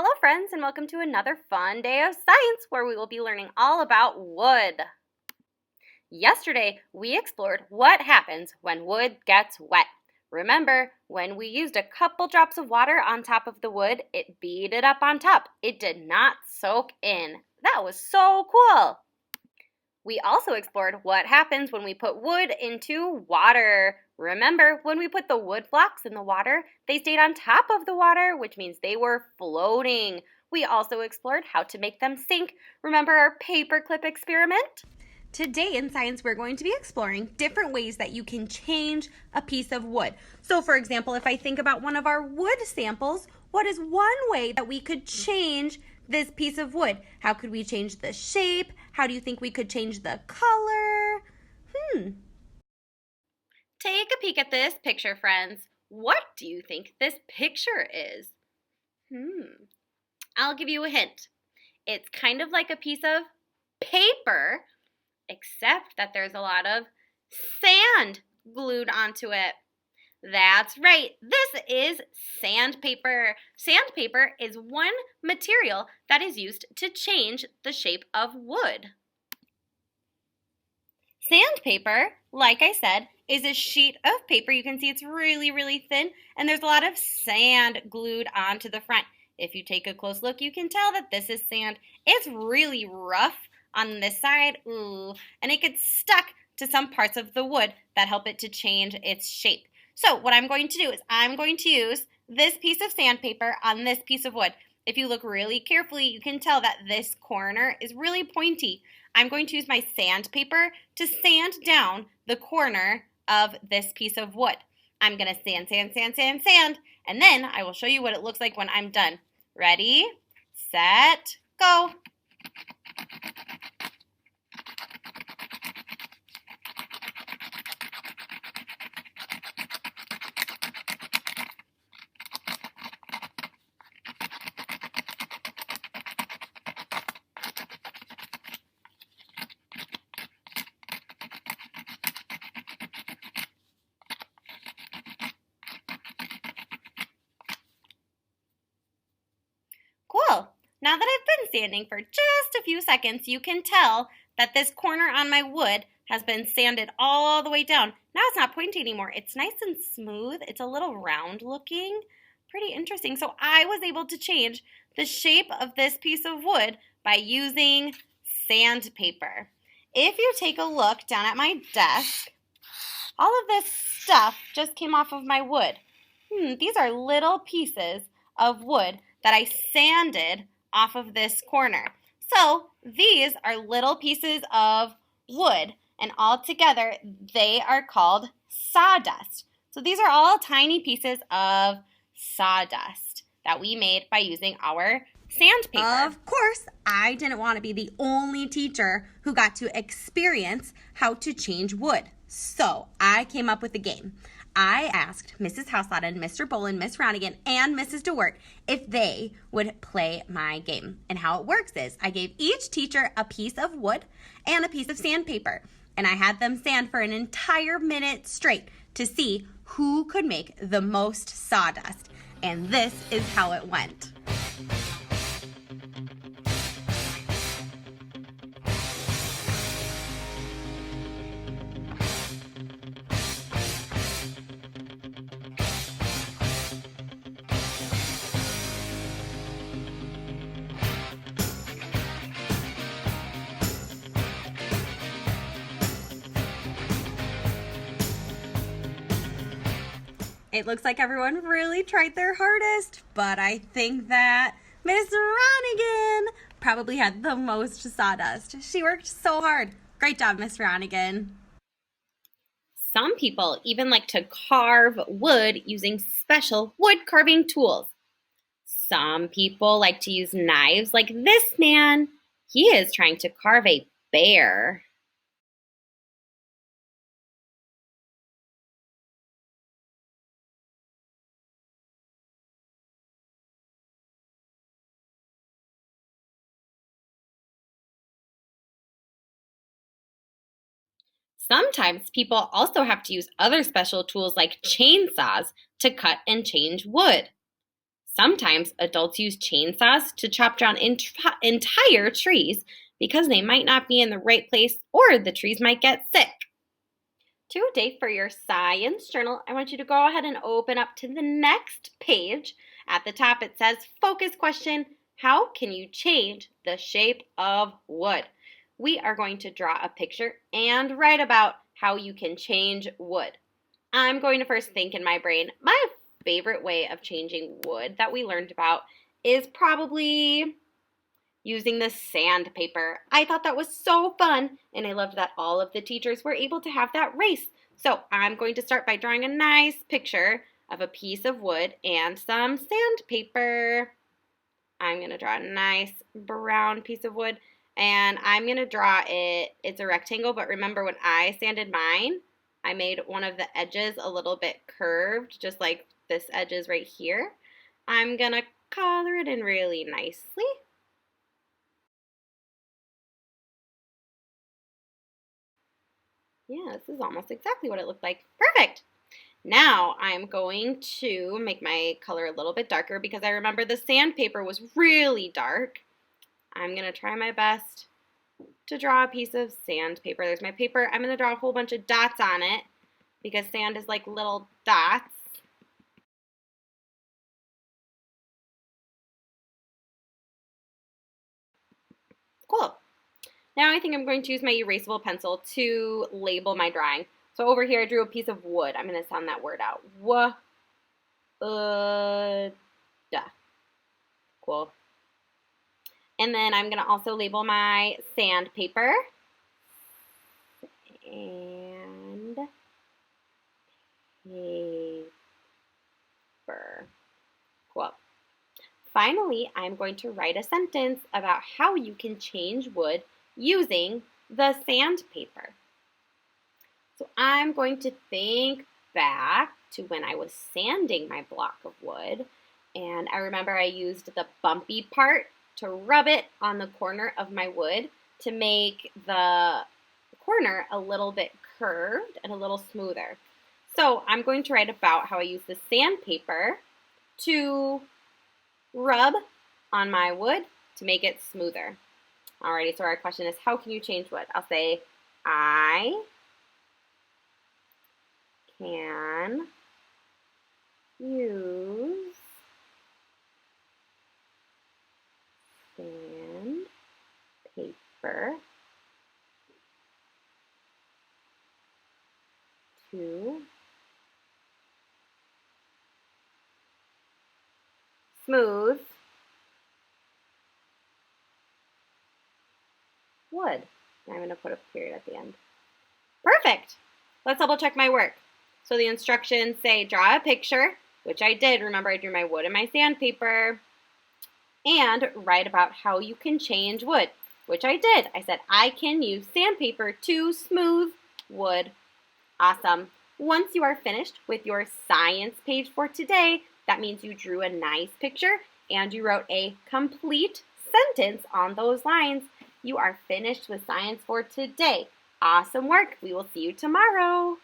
Hello friends, and welcome to another fun day of science where we will be learning all about wood. Yesterday, we explored what happens when wood gets wet. Remember, when we used a couple drops of water on top of the wood, it beaded up on top. It did not soak in. That was so cool! We also explored what happens when we put wood into water. Remember, when we put the wood blocks in the water, they stayed on top of the water, which means they were floating. We also explored how to make them sink. Remember our paperclip experiment? Today in science, we're going to be exploring different ways that you can change a piece of wood. So for example, if I think about one of our wood samples, what is one way that we could change this piece of wood? How could we change the shape? How do you think we could change the color? Take a peek at this picture, friends. What do you think this picture is? I'll give you a hint. It's kind of like a piece of paper, except that there's a lot of sand glued onto it. That's right, this is sandpaper. Sandpaper is one material that is used to change the shape of wood. Sandpaper, like I said, is a sheet of paper. You can see it's really, really thin, and there's a lot of sand glued onto the front. If you take a close look, you can tell that this is sand. It's really rough on this side, and it gets stuck to some parts of the wood that help it to change its shape. So what I'm going to do is I'm going to use this piece of sandpaper on this piece of wood. If you look really carefully, you can tell that this corner is really pointy. I'm going to use my sandpaper to sand down the corner of this piece of wood. I'm going to sand, and then I will show you what it looks like when I'm done. Ready, set, go. Cool. Now that I've been sanding for just a few seconds, you can tell that this corner on my wood has been sanded all the way down. Now it's not pointy anymore. It's nice and smooth. It's a little round looking. Pretty interesting. So I was able to change the shape of this piece of wood by using sandpaper. If you take a look down at my desk, all of this stuff just came off of my wood. These are little pieces of wood that I sanded off of this corner. So these are little pieces of wood, and all together they are called sawdust. So these are all tiny pieces of sawdust that we made by using our sandpaper. Of course, I didn't want to be the only teacher who got to experience how to change wood. So I came up with a game. I asked Mrs. Houselotten, Mr. Bolin, Miss Ronigan, and Mrs. DeWert if they would play my game. And how it works is I gave each teacher a piece of wood and a piece of sandpaper. And I had them sand for an entire minute straight to see who could make the most sawdust. And this is how it went. It looks like everyone really tried their hardest, but I think that Miss Ronigan probably had the most sawdust. She worked so hard. Great job, Miss Ronigan. Some people even like to carve wood using special wood carving tools. Some people like to use knives like this man. He is trying to carve a bear. Sometimes people also have to use other special tools like chainsaws to cut and change wood. Sometimes adults use chainsaws to chop down entire trees because they might not be in the right place or the trees might get sick. Today for your science journal, I want you to go ahead and open up to the next page. At the top it says focus question, how can you change the shape of wood? We are going to draw a picture and write about how you can change wood. I'm going to first think in my brain. My favorite way of changing wood that we learned about is probably using the sandpaper. I thought that was so fun, and I loved that all of the teachers were able to have that race. So I'm going to start by drawing a nice picture of a piece of wood and some sandpaper. I'm going to draw a nice brown piece of wood, and I'm going to draw it's a rectangle, but remember when I sanded mine, I made one of the edges a little bit curved, just like this edge is right here. I'm going to color it in really nicely. Yeah, this is almost exactly what it looked like. Perfect! Now I'm going to make my color a little bit darker because I remember the sandpaper was really dark. I'm going to try my best to draw a piece of sandpaper. There's my paper. I'm going to draw a whole bunch of dots on it because sand is like little dots. Cool. Now I think I'm going to use my erasable pencil to label my drawing. So over here I drew a piece of wood. I'm going to sound that word out. Da. Cool. And then I'm going to also label my sandpaper. And paper. Cool. Finally, I'm going to write a sentence about how you can change wood using the sandpaper. So I'm going to think back to when I was sanding my block of wood, and I remember I used the bumpy part to rub it on the corner of my wood to make the corner a little bit curved and a little smoother. So I'm going to write about how I use the sandpaper to rub on my wood to make it smoother. Alrighty, so our question is, how can you change wood? I'll say, I can use sandpaper to smooth wood. I'm going to put a period at the end. Perfect. Let's double check my work. So the instructions say draw a picture, which I did. Remember I drew my wood and my sandpaper. And write about how you can change wood, which I did. I said I can use sandpaper to smooth wood. Awesome. Once you are finished with your science page for today, that means you drew a nice picture and you wrote a complete sentence on those lines. You are finished with science for today. Awesome work. We will see you tomorrow.